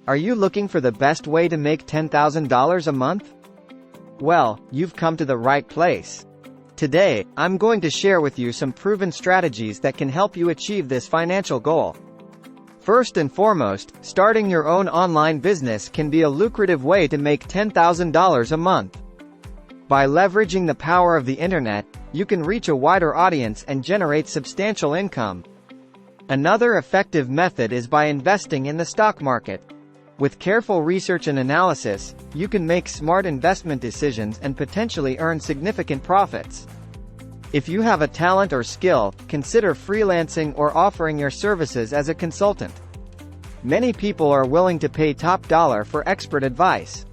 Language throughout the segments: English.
Are you looking for the best way to make $10,000 a month? Well, you've come to the right place. Today, I'm going to share with you some proven strategies that can help you achieve this financial goal. First and foremost, starting your own online business can be a lucrative way to make $10,000 a month. By leveraging the power of the internet, you can reach a wider audience and generate substantial income. Another effective method is by investing in the stock market. With careful research and analysis, you can make smart investment decisions and potentially earn significant profits. If you have a talent or skill, consider freelancing or offering your services as a consultant. Many people are willing to pay top dollar for expert advice.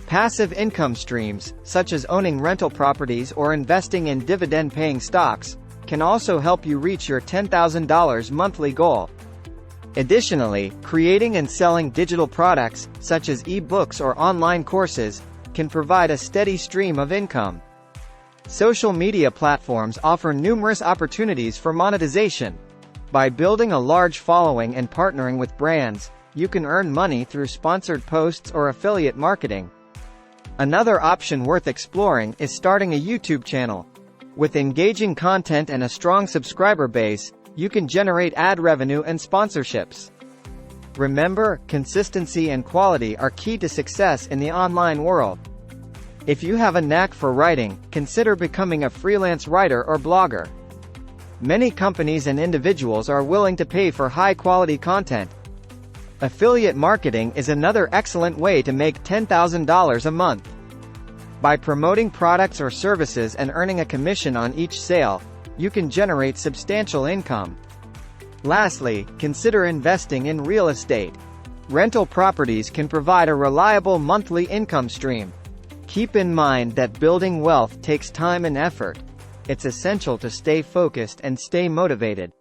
Passive income streams, such as owning rental properties or investing in dividend-paying stocks, can also help you reach your $10,000 monthly goal. Additionally, creating and selling digital products, such as ebooks or online courses, can provide a steady stream of income. Social media platforms offer numerous opportunities for monetization. By building a large following and partnering with brands, you can earn money through sponsored posts or affiliate marketing. Another option worth exploring is starting a YouTube channel. With engaging content and a strong subscriber base, you can generate ad revenue and sponsorships. Remember, consistency and quality are key to success in the online world. If you have a knack for writing, consider becoming a freelance writer or blogger. Many companies and individuals are willing to pay for high-quality content. Affiliate marketing is another excellent way to make $10,000 a month. By promoting products or services and earning a commission on each sale, you can generate substantial income. Lastly, consider investing in real estate. Rental properties can provide a reliable monthly income stream. Keep in mind that building wealth takes time and effort. It's essential to stay focused and stay motivated.